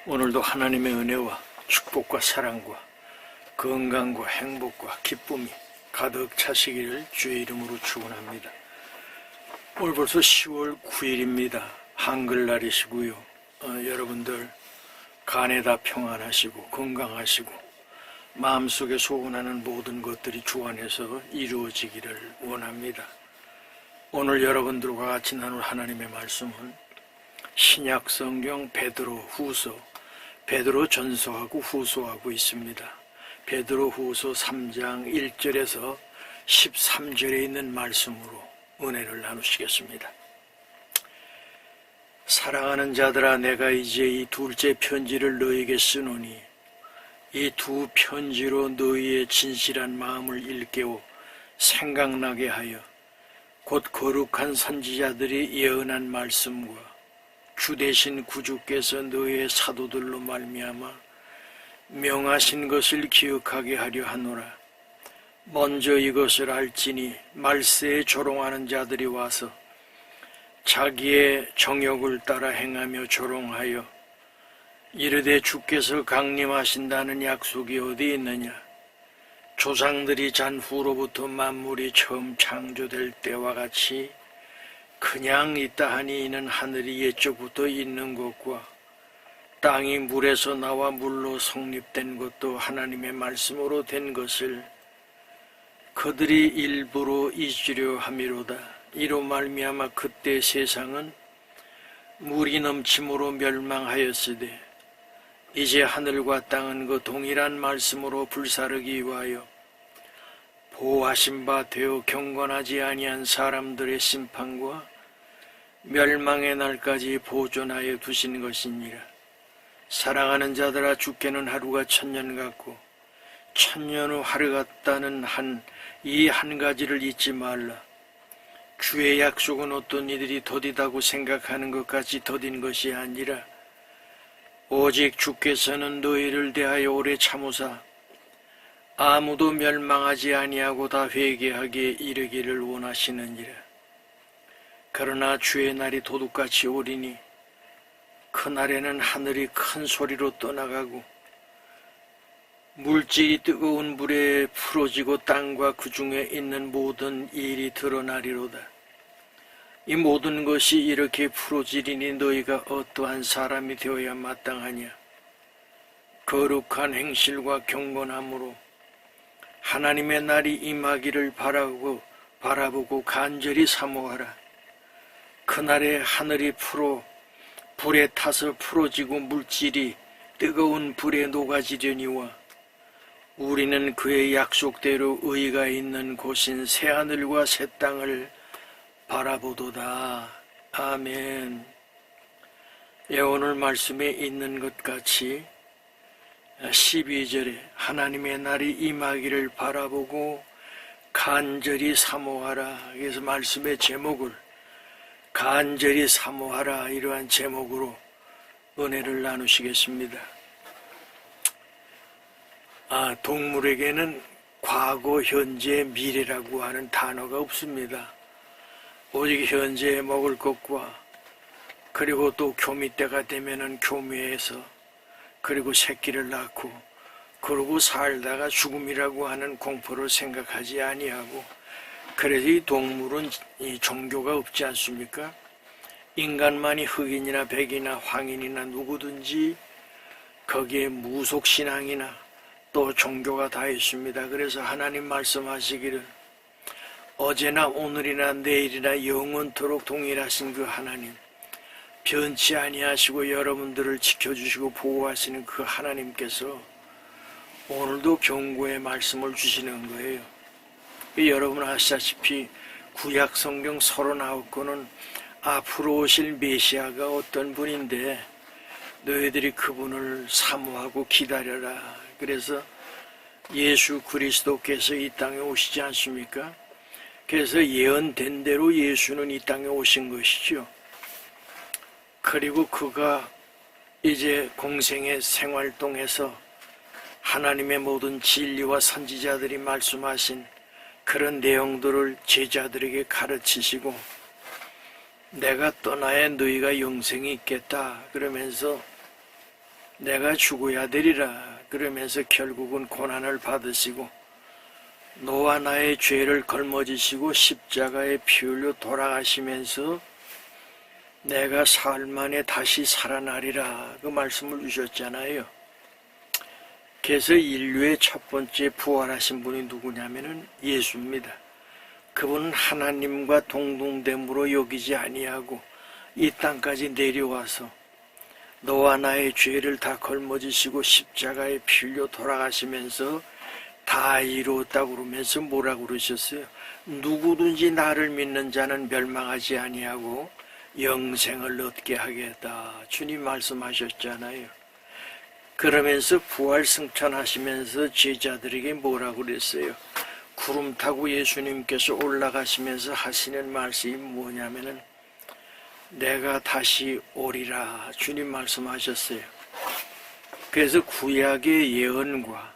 오늘도 하나님의 은혜와 축복과 사랑과 건강과 행복과 기쁨이 가득 차시기를 주의 이름으로 축원합니다. 오늘 벌써 10월 9일입니다. 한글날이시고요. 여러분들 간에 다 평안하시고 건강하시고 마음속에 소원하는 모든 것들이 주 안에서 이루어지기를 원합니다. 오늘 여러분들과 같이 나눌 하나님의 말씀은 신약 성경 베드로 후서, 베드로 전서하고 후서하고 있습니다. 베드로 후서 3장 1절에서 13절에 있는 말씀으로 은혜를 나누시겠습니다. 사랑하는 자들아, 내가 이제 이 둘째 편지를 너에게 쓰노니 이 두 편지로 너희의 진실한 마음을 일깨워 생각나게 하여 곧 거룩한 선지자들이 예언한 말씀과 주 대신 구주께서 너희의 사도들로 말미암아 명하신 것을 기억하게 하려 하노라. 먼저 이것을 알지니 말세에 조롱하는 자들이 와서 자기의 정욕을 따라 행하며 조롱하여 이르되 주께서 강림하신다는 약속이 어디 있느냐. 조상들이 잔 후로부터 만물이 처음 창조될 때와 같이 그냥 있다 하니 이는 하늘이 옛적부터 있는 것과 땅이 물에서 나와 물로 성립된 것도 하나님의 말씀으로 된 것을 그들이 일부러 잊으려 함이로다. 이로 말미암아 그때 세상은 물이 넘침으로 멸망하였으되 이제 하늘과 땅은 그 동일한 말씀으로 불사르기 위하여 보호하신 바 되어 경건하지 아니한 사람들의 심판과 멸망의 날까지 보존하여 두신 것이니라. 사랑하는 자들아, 주께는 하루가 천년 같고 천년 후 하루 같다는 이 한 가지를 잊지 말라. 주의 약속은 어떤 이들이 더디다고 생각하는 것까지 더딘 것이 아니라 오직 주께서는 너희를 대하여 오래 참으사 아무도 멸망하지 아니하고 다 회개하기에 이르기를 원하시느니라. 그러나 주의 날이 도둑같이 오리니 그날에는 하늘이 큰 소리로 떠나가고 물질이 뜨거운 불에 풀어지고 땅과 그 중에 있는 모든 일이 드러나리로다. 이 모든 것이 이렇게 풀어지리니 너희가 어떠한 사람이 되어야 마땅하냐. 거룩한 행실과 경건함으로 하나님의 날이 임하기를 바라보고 간절히 사모하라. 그날에 하늘이 불에 타서 풀어지고 물질이 뜨거운 불에 녹아지려니와 우리는 그의 약속대로 의가 있는 곳인 새하늘과 새 땅을 바라보도다. 아멘. 오늘 말씀에 있는 것 같이 12절에 하나님의 날이 임하기를 바라보고 간절히 사모하라. 그래서 말씀의 제목을 간절히 사모하라, 이러한 제목으로 은혜를 나누시겠습니다. 동물에게는 과거, 현재, 미래라고 하는 단어가 없습니다. 오직 현재에 먹을 것과 그리고 또 교미 때가 되면은 교미에서 그리고 새끼를 낳고 그러고 살다가 죽음이라고 하는 공포를 생각하지 아니하고, 그래서 이 동물은 이 종교가 없지 않습니까? 인간만이 흑인이나 백이나 황인이나 누구든지 거기에 무속신앙이나 또 종교가 다 있습니다. 그래서 하나님 말씀하시기를 어제나 오늘이나 내일이나 영원토록 동일하신 그 하나님, 변치 아니하시고 여러분들을 지켜주시고 보호하시는 그 하나님께서 오늘도 경고의 말씀을 주시는 거예요. 여러분 아시다시피 구약 성경 39권은 앞으로 오실 메시아가 어떤 분인데 너희들이 그분을 사모하고 기다려라. 그래서 예수 그리스도께서 이 땅에 오시지 않습니까? 그래서 예언된 대로 예수는 이 땅에 오신 것이죠. 그리고 그가 이제 공생의 생활동에서 하나님의 모든 진리와 선지자들이 말씀하신 그런 내용들을 제자들에게 가르치시고 내가 떠나야 너희가 영생이 있겠다 그러면서 내가 죽어야 되리라 그러면서 결국은 고난을 받으시고 너와 나의 죄를 걸머지시고 십자가에 피 흘려 돌아가시면서 내가 사흘 만에 다시 살아나리라 그 말씀을 주셨잖아요. 그래서 인류의 첫 번째 부활하신 분이 누구냐면은 예수입니다. 그분은 하나님과 동등됨으로 여기지 아니하고 이 땅까지 내려와서 너와 나의 죄를 다 걸머지시고 십자가에 피 흘려 돌아가시면서 다 이루었다고 그러면서 뭐라고 그러셨어요? 누구든지 나를 믿는 자는 멸망하지 아니하고 영생을 얻게 하겠다. 주님 말씀하셨잖아요. 그러면서 부활 승천하시면서 제자들에게 뭐라고 그랬어요? 구름 타고 예수님께서 올라가시면서 하시는 말씀이 뭐냐면은 내가 다시 오리라 주님 말씀하셨어요. 그래서 구약의 예언과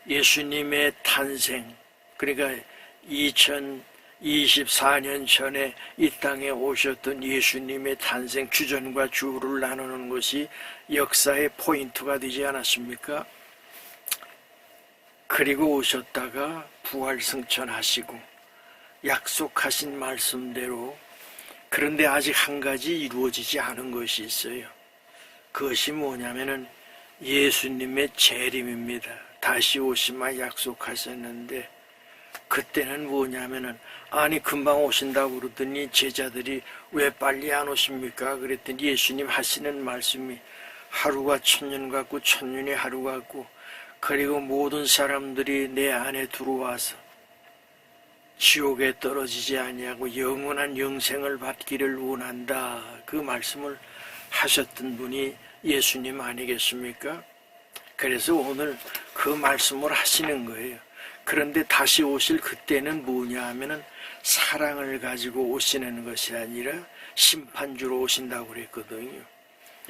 예수님의 탄생, 그러니까 2024년 전에 이 땅에 오셨던 예수님의 탄생 주전과 주후를 나누는 것이 역사의 포인트가 되지 않았습니까? 그리고 오셨다가 부활 승천하시고 약속하신 말씀대로, 그런데 아직 한 가지 이루어지지 않은 것이 있어요. 그것이 뭐냐면은 예수님의 재림입니다. 다시 오시마 약속하셨는데 그때는 뭐냐면은 아니 금방 오신다고 그러더니 제자들이 왜 빨리 안 오십니까? 그랬더니 예수님 하시는 말씀이 하루가 천년 같고 천년이 하루 같고, 그리고 모든 사람들이 내 안에 들어와서 지옥에 떨어지지 아니하고 영원한 영생을 받기를 원한다. 그 말씀을 하셨던 분이 예수님 아니겠습니까? 그래서 오늘 그 말씀을 하시는 거예요. 그런데 다시 오실 그때는 뭐냐 하면은 사랑을 가지고 오시는 것이 아니라 심판주로 오신다고 그랬거든요.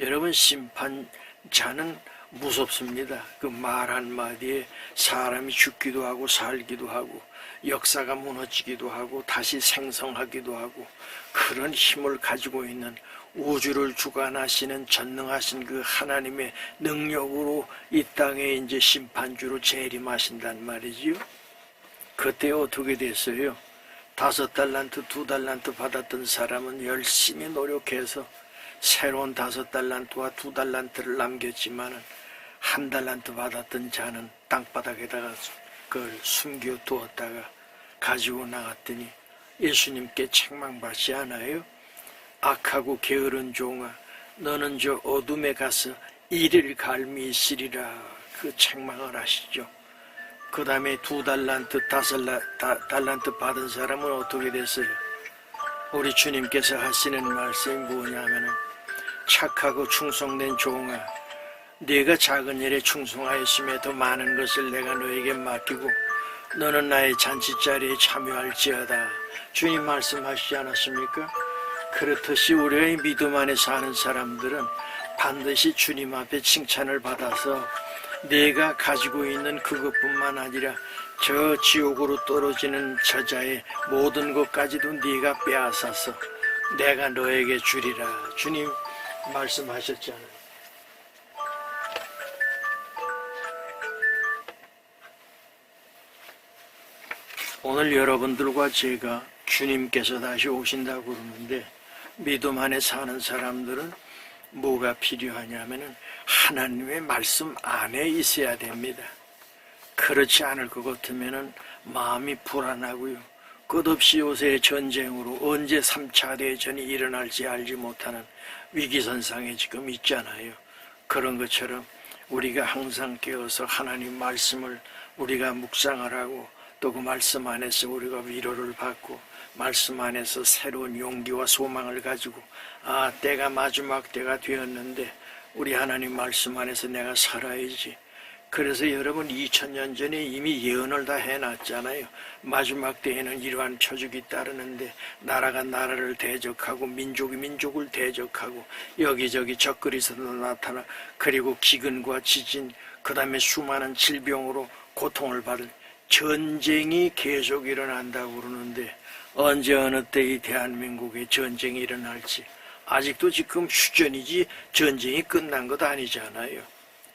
여러분, 심판자는 무섭습니다. 그 말 한마디에 사람이 죽기도 하고 살기도 하고 역사가 무너지기도 하고 다시 생성하기도 하고 그런 힘을 가지고 있는 우주를 주관하시는 전능하신 그 하나님의 능력으로 이 땅에 이제 심판주로 재림하신단 말이지요. 그때 어떻게 됐어요? 5달란트, 2달란트 받았던 사람은 열심히 노력해서 새로운 5달란트와 2달란트를 남겼지만은 1달란트 받았던 자는 땅바닥에다가 그걸 숨겨두었다가 가지고 나갔더니 예수님께 책망받지 않아요? 악하고 게으른 종아, 너는 저 어둠에 가서 이를 갈미 있으리라. 그 책망을 하시죠. 그 다음에 2달란트, 5달란트 받은 사람은 어떻게 됐어요? 우리 주님께서 하시는 말씀이 뭐냐면은 착하고 충성된 종아, 네가 작은 일에 충성하였음에 더 많은 것을 내가 너에게 맡기고 너는 나의 잔치자리에 참여할지어다. 주님 말씀하시지 않았습니까? 그렇듯이 우리의 믿음 안에 사는 사람들은 반드시 주님 앞에 칭찬을 받아서 내가 가지고 있는 그것뿐만 아니라 저 지옥으로 떨어지는 저자의 모든 것까지도 네가 빼앗아서 내가 너에게 주리라. 주님 말씀하셨잖아요. 오늘 여러분들과 제가 주님께서 다시 오신다고 그러는데 믿음 안에 사는 사람들은 뭐가 필요하냐면은 하나님의 말씀 안에 있어야 됩니다. 그렇지 않을 것 같으면은 마음이 불안하고요. 끝없이 요새 전쟁으로 언제 3차 대전이 일어날지 알지 못하는 위기선상에 지금 있잖아요. 그런 것처럼 우리가 항상 깨어서 하나님 말씀을 우리가 묵상을 하고 또 그 말씀 안에서 우리가 위로를 받고 말씀 안에서 새로운 용기와 소망을 가지고 때가 마지막 때가 되었는데 우리 하나님 말씀 안에서 내가 살아야지. 그래서 여러분 2000년 전에 이미 예언을 다 해놨잖아요. 마지막 때에는 이러한 표적이 따르는데 나라가 나라를 대적하고 민족이 민족을 대적하고 여기저기 적그리스도 나타나, 그리고 기근과 지진, 그 다음에 수많은 질병으로 고통을 받을 전쟁이 계속 일어난다고 그러는데 언제 어느 때 이 대한민국에 전쟁이 일어날지 아직도 지금 휴전이지 전쟁이 끝난 것 아니잖아요.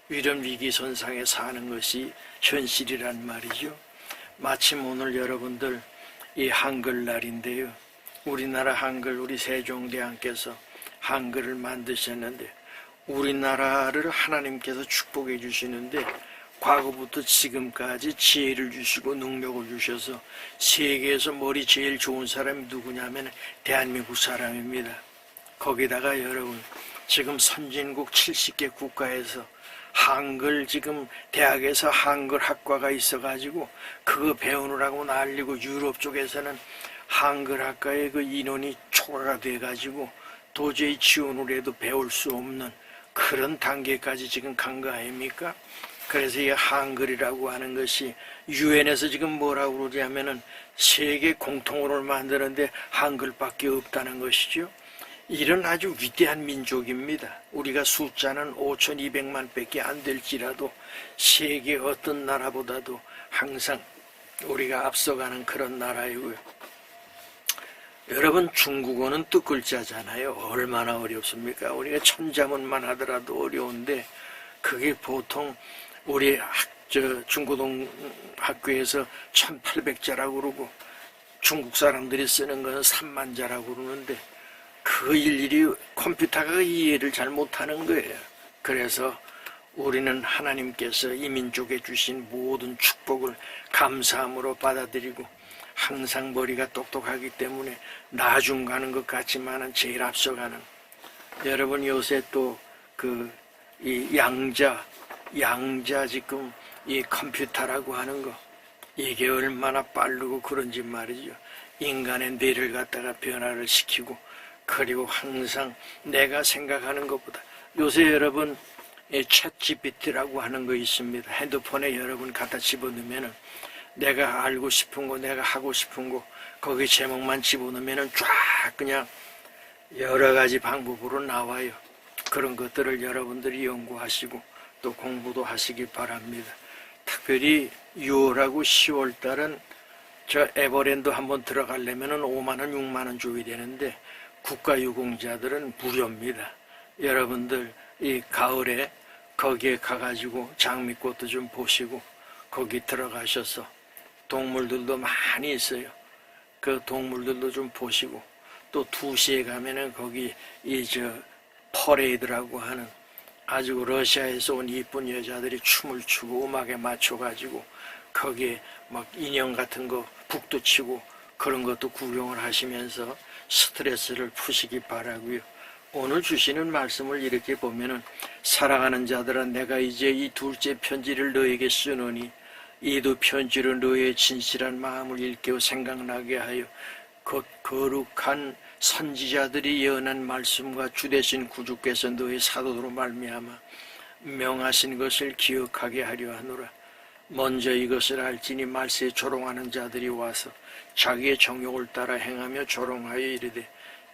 이런 위기선상에 사는 것이 현실이란 말이죠. 마침 오늘 여러분들 이 한글날인데요. 우리나라 한글, 우리 세종대왕께서 한글을 만드셨는데 우리나라를 하나님께서 축복해 주시는데 과거부터 지금까지 지혜를 주시고 능력을 주셔서 세계에서 머리 제일 좋은 사람이 누구냐면 대한민국 사람입니다. 거기다가 여러분 지금 선진국 70개 국가에서 한글 지금 대학에서 한글 학과가 있어가지고 그거 배우느라고 난리고 유럽 쪽에서는 한글 학과의 그 인원이 초과가 돼가지고 도저히 지원을 해도 배울 수 없는 그런 단계까지 지금 간 거 아닙니까? 그래서 이 한글이라고 하는 것이 유엔에서 지금 뭐라고 그러냐면은 세계 공통어를 만드는데 한글밖에 없다는 것이죠. 이런 아주 위대한 민족입니다. 우리가 숫자는 5,200만 밖에 안 될지라도 세계 어떤 나라보다도 항상 우리가 앞서가는 그런 나라이고요. 여러분 중국어는 뜻글자잖아요. 얼마나 어렵습니까? 우리가 천자문만 하더라도 어려운데 그게 보통 우리 중고등 학교에서 1800자라고 그러고 중국 사람들이 쓰는 건 3만자라고 그러는데 그 일일이 컴퓨터가 이해를 잘 못하는 거예요. 그래서 우리는 하나님께서 이 민족에 주신 모든 축복을 감사함으로 받아들이고 항상 머리가 똑똑하기 때문에 나중 가는 것 같지만은 제일 앞서가는 여러분 요새 또 이 양자 지금 이 컴퓨터라고 하는 거 이게 얼마나 빠르고 그런지 말이죠. 인간의 뇌를 갖다가 변화를 시키고 그리고 항상 내가 생각하는 것보다 요새 여러분 챗 GPT라고 하는 거 있습니다. 핸드폰에 여러분 갖다 집어넣으면은 내가 알고 싶은 거 내가 하고 싶은 거 거기 제목만 집어넣으면은 쫙 그냥 여러 가지 방법으로 나와요. 그런 것들을 여러분들이 연구하시고 또 공부도 하시기 바랍니다. 특별히 6월하고 10월 달은 저 에버랜드 한번 들어가려면은 5만원 6만원 줘야 되는데 국가유공자들은 무료입니다. 여러분들 이 가을에 거기에 가가지고 장미꽃도 좀 보시고 거기 들어가셔서 동물들도 많이 있어요. 그 동물들도 좀 보시고 또 2시에 가면은 거기 퍼레이드라고 하는 아주 러시아에서 온 이쁜 여자들이 춤을 추고 음악에 맞춰가지고 거기에 막 인형 같은 거 북도 치고 그런 것도 구경을 하시면서 스트레스를 푸시기 바라고요. 오늘 주시는 말씀을 이렇게 보면은 사랑하는 자들아 내가 이제 이 둘째 편지를 너에게 쓰노니 이두 편지로 너의 진실한 마음을 일깨워 생각나게 하여 곧 거룩한 선지자들이 예언한 말씀과 주되신 구주께서 너의 사도로 말미암아 명하신 것을 기억하게 하려 하노라. 먼저 이것을 알지니 말세에 조롱하는 자들이 와서 자기의 정욕을 따라 행하며 조롱하여 이르되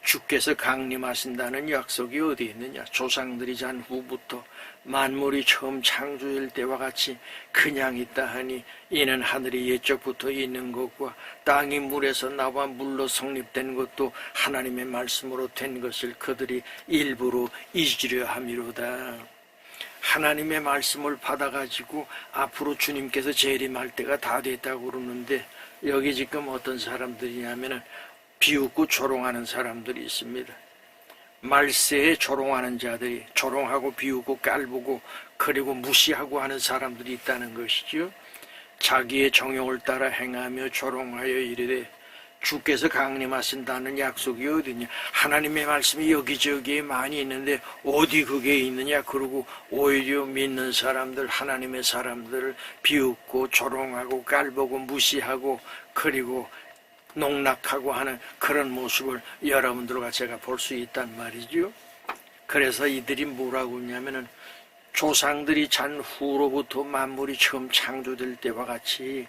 주께서 강림하신다는 약속이 어디 있느냐. 조상들이 잔 후부터 만물이 처음 창조될 때와 같이 그냥 있다 하니 이는 하늘이 옛적부터 있는 것과 땅이 물에서 나와 물로 성립된 것도 하나님의 말씀으로 된 것을 그들이 일부러 잊으려 함이로다. 하나님의 말씀을 받아가지고 앞으로 주님께서 재림할 때가 다 됐다고 그러는데 여기 지금 어떤 사람들이냐면은 비웃고 조롱하는 사람들이 있습니다. 말세에 조롱하는 자들이 조롱하고 비웃고 깔보고 그리고 무시하고 하는 사람들이 있다는 것이죠. 자기의 정욕을 따라 행하며 조롱하여 이르되 주께서 강림하신다는 약속이 어디냐. 하나님의 말씀이 여기저기에 많이 있는데 어디 그게 있느냐. 그러고 오히려 믿는 사람들 하나님의 사람들을 비웃고 조롱하고 깔보고 무시하고 그리고 농락하고 하는 그런 모습을 여러분들과 제가 볼 수 있단 말이죠. 그래서 이들이 뭐라고 하냐면은 조상들이 잔 후로부터 만물이 처음 창조될 때와 같이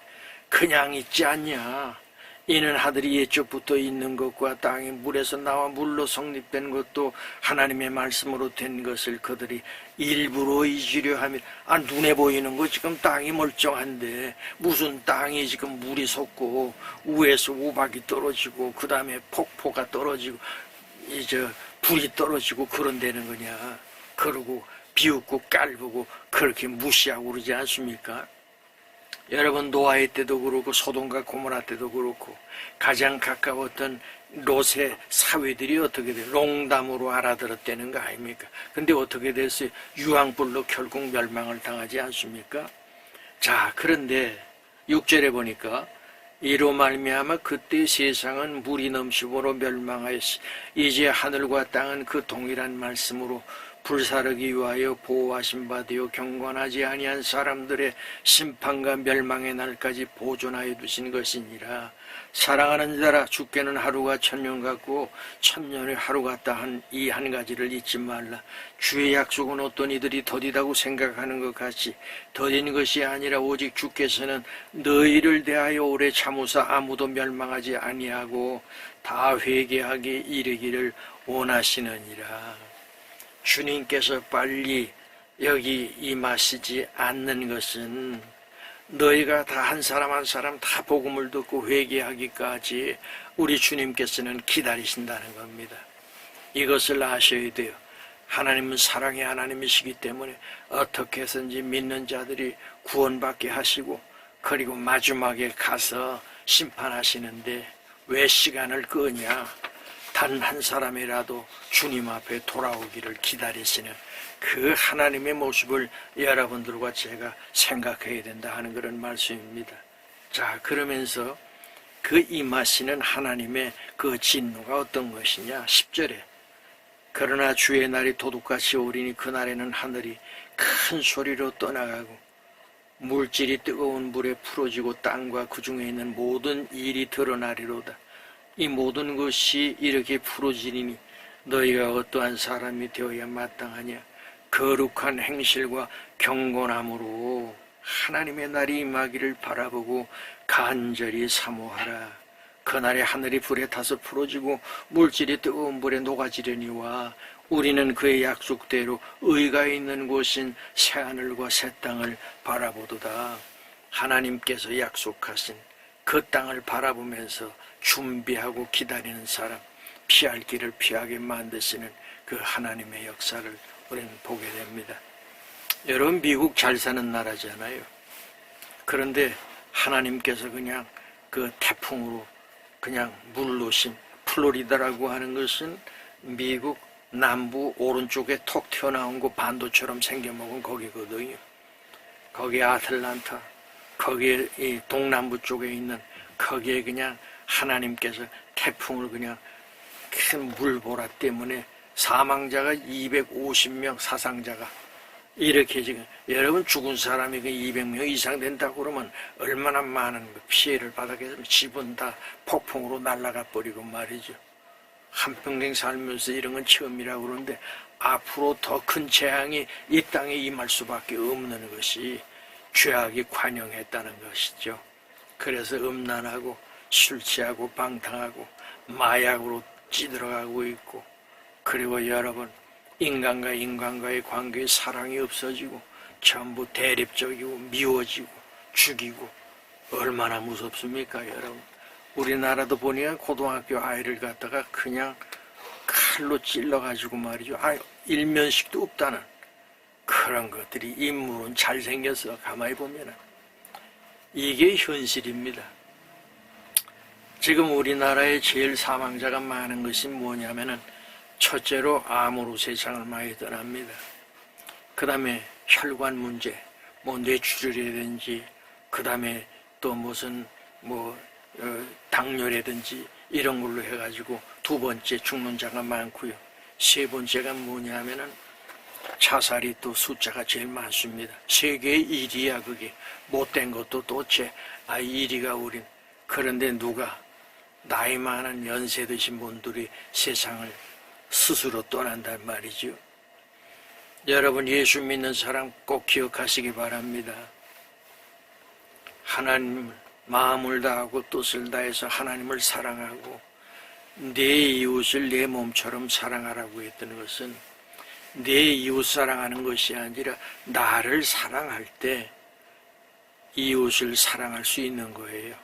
그냥 있지 않냐. 이는 하늘이 옛적부터 있는 것과 땅이 물에서 나와 물로 성립된 것도 하나님의 말씀으로 된 것을 그들이 일부러 잊으려 하면 눈에 보이는 거 지금 땅이 멀쩡한데 무슨 땅이 지금 물이 솟고 위에서 우박이 떨어지고 그 다음에 폭포가 떨어지고 이제 불이 떨어지고 그런다는 거냐. 그러고 비웃고 깔보고 그렇게 무시하고 그러지 않습니까? 여러분, 노아의 때도 그렇고 소돔과 고모라 때도 그렇고 가장 가까웠던 롯의 사위들이 어떻게 돼요? 농담으로 알아들었다는 거 아닙니까? 근데 어떻게 됐어요? 유황불로 결국 멸망을 당하지 않습니까? 자, 그런데 6절에 보니까 이로 말미암아 그때 세상은 물이 넘심으로 멸망하였으 이제 하늘과 땅은 그 동일한 말씀으로 불사르기 위하여 보호하신 바 되어 경건하지 아니한 사람들의 심판과 멸망의 날까지 보존하여 두신 것이니라. 사랑하는 자라, 주께는 하루가 천년 같고 천년의 하루 같다 한 이 한 가지를 잊지 말라. 주의 약속은 어떤 이들이 더디다고 생각하는 것 같이 더딘 것이 아니라 오직 주께서는 너희를 대하여 오래 참으사 아무도 멸망하지 아니하고 다 회개하게 이르기를 원하시느니라. 주님께서 빨리 여기 임하시지 않는 것은 너희가 다 한 사람 한 사람 다 복음을 듣고 회개하기까지 우리 주님께서는 기다리신다는 겁니다. 이것을 아셔야 돼요. 하나님은 사랑의 하나님이시기 때문에 어떻게 해서든지 믿는 자들이 구원받게 하시고 그리고 마지막에 가서 심판하시는데 왜 시간을 끄냐? 단 한 사람이라도 주님 앞에 돌아오기를 기다리시는 그 하나님의 모습을 여러분들과 제가 생각해야 된다 하는 그런 말씀입니다. 자, 그러면서 그 임하시는 하나님의 그 진노가 어떤 것이냐? 10절에 그러나 주의 날이 도둑같이 오리니 그날에는 하늘이 큰 소리로 떠나가고 물질이 뜨거운 물에 풀어지고 땅과 그 중에 있는 모든 일이 드러나리로다. 이 모든 것이 이렇게 풀어지리니 너희가 어떠한 사람이 되어야 마땅하냐? 거룩한 행실과 경건함으로 하나님의 날이 임하기를 바라보고 간절히 사모하라. 그날에 하늘이 불에 타서 풀어지고 물질이 뜨거운 물에 녹아지려니와 우리는 그의 약속대로 의가 있는 곳인 새하늘과 새 땅을 바라보도다. 하나님께서 약속하신 그 땅을 바라보면서 준비하고 기다리는 사람, 피할 길을 피하게 만드시는 그 하나님의 역사를 우리는 보게 됩니다. 여러분, 미국 잘 사는 나라잖아요. 그런데 하나님께서 그냥 그 태풍으로 그냥 물놓으신 플로리다라고 하는 것은 미국 남부 오른쪽에 톡 튀어나온 거 반도처럼 생겨먹은 거기거든요. 거기 아틀란타, 거기에 이 동남부 쪽에 있는 거기에 그냥 하나님께서 태풍을 그냥 큰 물보라 때문에 사망자가 250명, 사상자가 이렇게 지금 여러분 죽은 사람이 200명 이상 된다고 그러면 얼마나 많은 피해를 받았겠습니까? 집은 다 폭풍으로 날아가 버리고 말이죠. 한평생 살면서 이런 건 처음이라고 그러는데 앞으로 더 큰 재앙이 이 땅에 임할 수밖에 없는 것이 죄악이 관영했다는 것이죠. 그래서 음란하고 술 취하고 방탕하고 마약으로 찌들어가고 있고, 그리고 여러분 인간과 인간과의 관계에 사랑이 없어지고 전부 대립적이고 미워지고 죽이고 얼마나 무섭습니까 여러분. 우리나라도 보니까 고등학교 아이를 갖다가 그냥 칼로 찔러가지고 말이죠. 일면식도 없다는 그런 것들이, 인물은 잘생겨서 가만히 보면은 이게 현실입니다. 지금 우리나라에 제일 사망자가 많은 것이 뭐냐면은 첫째로 암으로 세상을 많이 떠납니다. 그 다음에 혈관 문제, 뭐 뇌출혈이라든지, 그 다음에 또 무슨 당뇨라든지 이런 걸로 해가지고 두 번째 죽는 자가 많고요. 세 번째가 뭐냐면은 자살이 또 숫자가 제일 많습니다. 세계의 1위야 그게. 못된 것도 도대체 1위가 우린. 그런데 누가 나이 많은 연세 드신 분들이 세상을 스스로 떠난단 말이죠. 여러분, 예수 믿는 사람 꼭 기억하시기 바랍니다. 하나님을 마음을 다하고 뜻을 다해서 하나님을 사랑하고 내 이웃을 내 몸처럼 사랑하라고 했던 것은 내 이웃 사랑하는 것이 아니라 나를 사랑할 때 이웃을 사랑할 수 있는 거예요.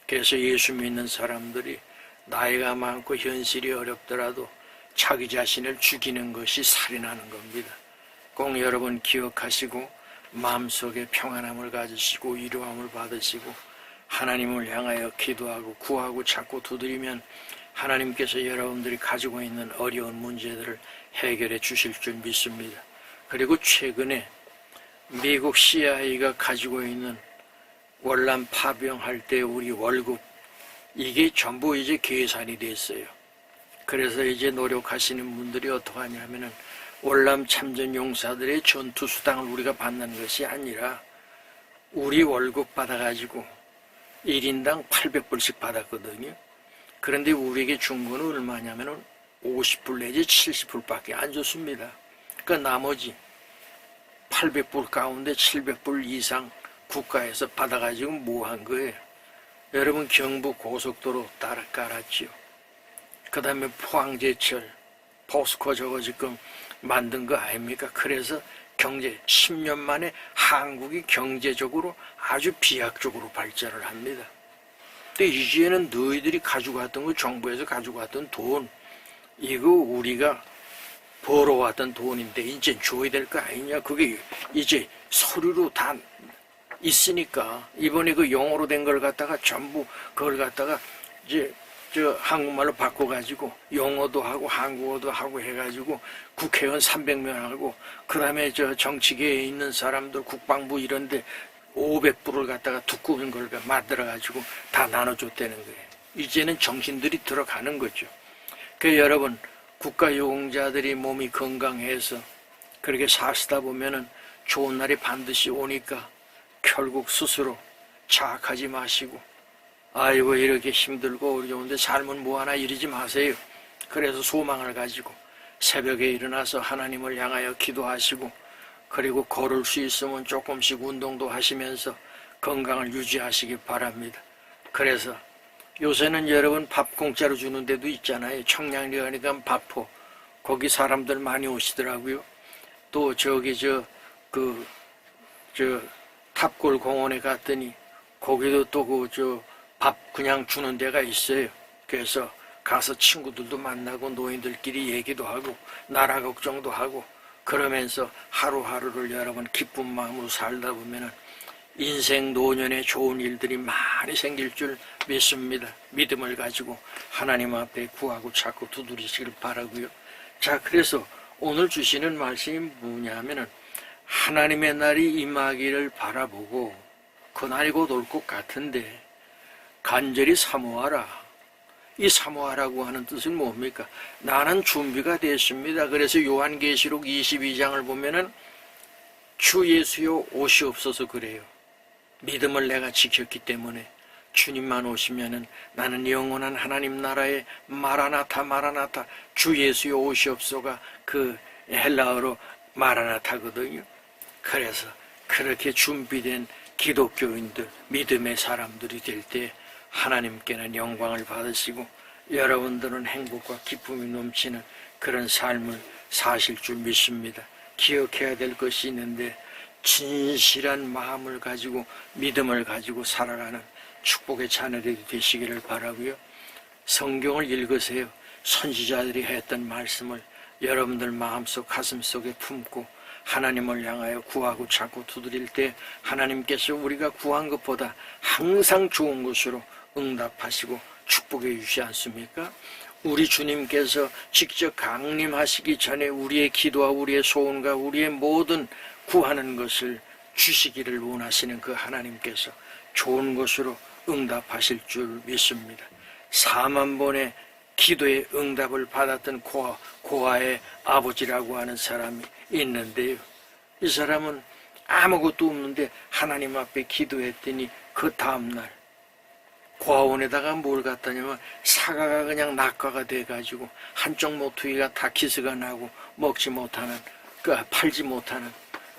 그래서 예수 믿는 사람들이 나이가 많고 현실이 어렵더라도 자기 자신을 죽이는 것이 살인하는 겁니다. 꼭 여러분 기억하시고 마음속에 평안함을 가지시고 위로함을 받으시고 하나님을 향하여 기도하고 구하고 찾고 두드리면 하나님께서 여러분들이 가지고 있는 어려운 문제들을 해결해 주실 줄 믿습니다. 그리고 최근에 미국 CIA가 가지고 있는 월남 파병할 때 우리 월급 이게 전부 이제 계산이 됐어요. 그래서 이제 노력하시는 분들이 어떻게 하냐면은 월남 참전 용사들의 전투 수당을 우리가 받는 것이 아니라 우리 월급 받아가지고 1인당 800불씩 받았거든요. 그런데 우리에게 준 거는 얼마냐면은 50불 내지 70불밖에 안 줬습니다. 그러니까 나머지 800불 가운데 700불 이상 국가에서 받아가지고 뭐 한 거예요? 여러분 경부 고속도로 따라 깔았지요. 그 다음에 포항제철, 포스코 저거 지금 만든 거 아닙니까? 그래서 경제 10년 만에 한국이 경제적으로 아주 비약적으로 발전을 합니다. 근데 이제는 너희들이 가지고 왔던 거, 정부에서 가지고 왔던 돈, 이거 우리가 벌어왔던 돈인데 이제 줘야 될 거 아니냐? 그게 이제 서류로 다 있으니까 이번에 그 영어로 된 걸 갖다가 전부 그걸 갖다가 이제 한국말로 바꿔가지고 영어도 하고 한국어도 하고 해가지고 국회의원 300명하고 그 다음에 정치계에 있는 사람들 국방부 이런데 500불을 갖다가 두꺼운 걸 만들어가지고 다 나눠줬다는 거예요. 이제는 정신들이 들어가는 거죠. 그래서 여러분 국가유공자들이 몸이 건강해서 그렇게 사시다 보면은 좋은 날이 반드시 오니까 결국 스스로 자학하지 마시고 아이고 이렇게 힘들고 어려운데 삶은 뭐하나 이러지 마세요. 그래서 소망을 가지고 새벽에 일어나서 하나님을 향하여 기도하시고 그리고 걸을 수 있으면 조금씩 운동도 하시면서 건강을 유지하시기 바랍니다. 그래서 요새는 여러분 밥 공짜로 주는 데도 있잖아요. 청량리 가니까 밥포 거기 사람들 많이 오시더라고요. 또 저기 탑골 공원에 갔더니 거기도 또 밥 그냥 주는 데가 있어요. 그래서 가서 친구들도 만나고 노인들끼리 얘기도 하고 나라 걱정도 하고 그러면서 하루하루를 여러분 기쁜 마음으로 살다 보면은 인생 노년에 좋은 일들이 많이 생길 줄 믿습니다. 믿음을 가지고 하나님 앞에 구하고 찾고 두드리시길 바라고요. 자, 그래서 오늘 주시는 말씀이 뭐냐면은 하나님의 날이 임하기를 바라보고 그날이 곧 올 것 같은데 간절히 사모하라. 이 사모하라고 하는 뜻은 뭡니까? 나는 준비가 됐습니다. 그래서 요한계시록 22장을 보면은 주 예수여 오시옵소서 그래요. 믿음을 내가 지켰기 때문에 주님만 오시면은 나는 영원한 하나님 나라의 마라나타 마라나타 주 예수여 오시옵소가 그 헬라어로 마라나타거든요. 그래서 그렇게 준비된 기독교인들, 믿음의 사람들이 될 때 하나님께는 영광을 받으시고 여러분들은 행복과 기쁨이 넘치는 그런 삶을 사실 줄 믿습니다. 기억해야 될 것이 있는데 진실한 마음을 가지고 믿음을 가지고 살아가는 축복의 자녀들이 되시기를 바라고요. 성경을 읽으세요. 선지자들이 했던 말씀을 여러분들 마음속 가슴속에 품고 하나님을 향하여 구하고 찾고 두드릴 때 하나님께서 우리가 구한 것보다 항상 좋은 것으로 응답하시고 축복해 주시지 않습니까? 우리 주님께서 직접 강림하시기 전에 우리의 기도와 우리의 소원과 우리의 모든 구하는 것을 주시기를 원하시는 그 하나님께서 좋은 것으로 응답하실 줄 믿습니다. 4만 번의 기도의 응답을 받았던 고아의 아버지라고 하는 사람이 있는데요. 이 사람은 아무것도 없는데 하나님 앞에 기도했더니 그 다음날 고아원에다가 뭘 갖다냐면 사과가 그냥 낙과가 돼가지고 한쪽 모퉁이가 다 기스가 나고 먹지 못하는 팔지 못하는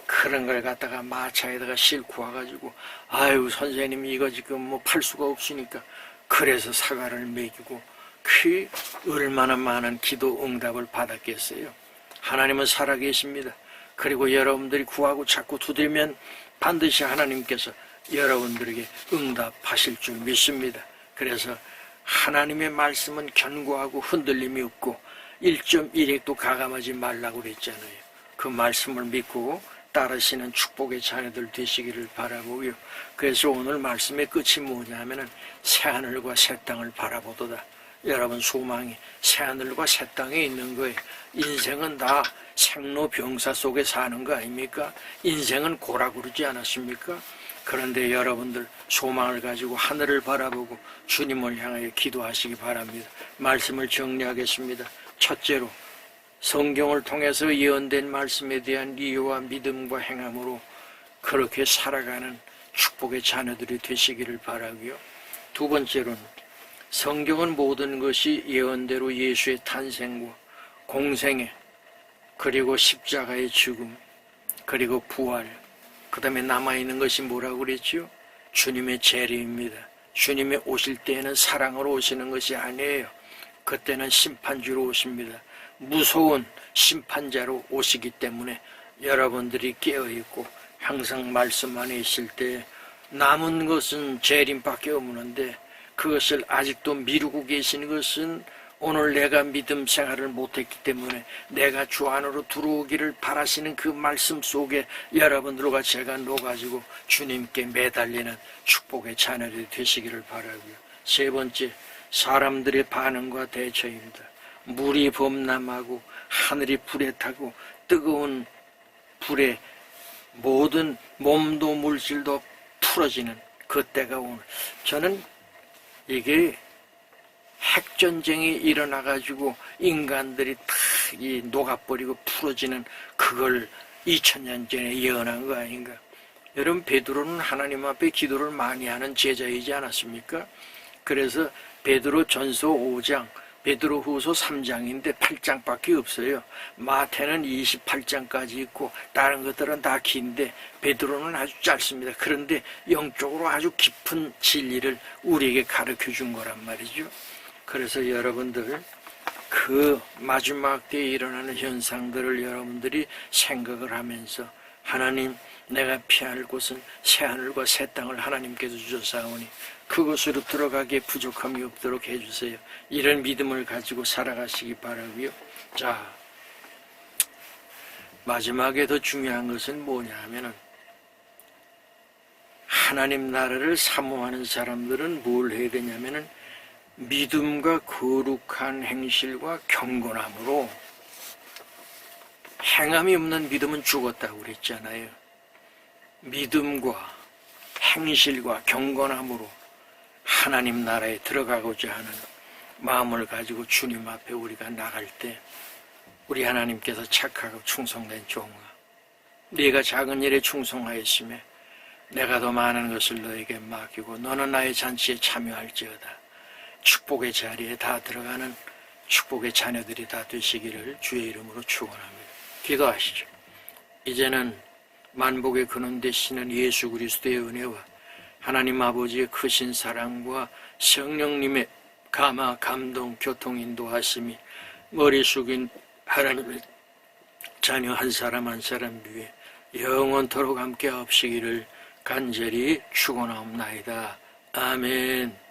그런 걸 갖다가 마차에다가 싣고 와가지고 아유 선생님 이거 지금 뭐 팔 수가 없으니까 그래서 사과를 먹이고 그 얼마나 많은 기도 응답을 받았겠어요. 하나님은 살아계십니다. 그리고 여러분들이 구하고 찾고 두드리면 반드시 하나님께서 여러분들에게 응답하실 줄 믿습니다. 그래서 하나님의 말씀은 견고하고 흔들림이 없고 1.1핵도 가감하지 말라고 그랬잖아요. 그 말씀을 믿고 따르시는 축복의 자녀들 되시기를 바라보고요. 그래서 오늘 말씀의 끝이 뭐냐면은 새하늘과 새 땅을 바라보도다. 여러분 소망이 새하늘과 새 땅에 있는 거예요. 인생은 다 생로병사 속에 사는 거 아닙니까? 인생은 고라 그러지 않았습니까? 그런데 여러분들 소망을 가지고 하늘을 바라보고 주님을 향하여 기도하시기 바랍니다. 말씀을 정리하겠습니다. 첫째로 성경을 통해서 예언된 말씀에 대한 이해와 믿음과 행함으로 그렇게 살아가는 축복의 자녀들이 되시기를 바라고요. 두 번째로는 성경은 모든 것이 예언대로 예수의 탄생과 공생애 그리고 십자가의 죽음 그리고 부활 그 다음에 남아있는 것이 뭐라고 그랬죠? 주님의 재림입니다. 주님이 오실 때에는 사랑으로 오시는 것이 아니에요. 그때는 심판주로 오십니다. 무서운 심판자로 오시기 때문에 여러분들이 깨어있고 항상 말씀 안에 있을 때 남은 것은 재림밖에 없는데 그것을 아직도 미루고 계시는 것은 오늘 내가 믿음 생활을 못했기 때문에 내가 주 안으로 들어오기를 바라시는 그 말씀 속에 여러분들과 제가 녹아지고 주님께 매달리는 축복의 자녀들이 되시기를 바라고요. 세 번째, 사람들의 반응과 대처입니다. 물이 범람하고 하늘이 불에 타고 뜨거운 불에 모든 몸도 물질도 풀어지는 그때가 오늘 저는 이게 핵전쟁이 일어나가지고 인간들이 다 이 녹아버리고 풀어지는 그걸 2000년 전에 예언한 거 아닌가. 여러분 베드로는 하나님 앞에 기도를 많이 하는 제자이지 않았습니까? 그래서 베드로 전서 5장 베드로 후서 3장인데 8장밖에 없어요. 마태는 28장까지 있고 다른 것들은 다 긴데 베드로는 아주 짧습니다. 그런데 영적으로 아주 깊은 진리를 우리에게 가르쳐 준 거란 말이죠. 그래서 여러분들 그 마지막 때에 일어나는 현상들을 여러분들이 생각을 하면서 하나님 내가 피할 곳은 새하늘과 새 땅을 하나님께서 주셨사오니 그곳으로 들어가기에 부족함이 없도록 해주세요. 이런 믿음을 가지고 살아가시기 바라고요. 자, 마지막에 더 중요한 것은 뭐냐 하면은 하나님 나라를 사모하는 사람들은 뭘 해야 되냐면은 믿음과 거룩한 행실과 경건함으로 행함이 없는 믿음은 죽었다고 그랬잖아요. 믿음과 행실과 경건함으로 하나님 나라에 들어가고자 하는 마음을 가지고 주님 앞에 우리가 나갈 때 우리 하나님께서 착하고 충성된 종아 네가 작은 일에 충성하였으며 내가 더 많은 것을 너에게 맡기고 너는 나의 잔치에 참여할지어다. 축복의 자리에 다 들어가는 축복의 자녀들이 다 되시기를 주의 이름으로 축원합니다. 기도하시죠. 이제는 만복의 근원 되시는 예수 그리스도의 은혜와 하나님 아버지의 크신 사랑과 성령님의 감화, 감동, 교통, 인도하심이 머리 숙인 하나님의 자녀 한 사람 한 사람 위에 영원토록 함께 하시기를 간절히 축원하옵나이다. 아멘.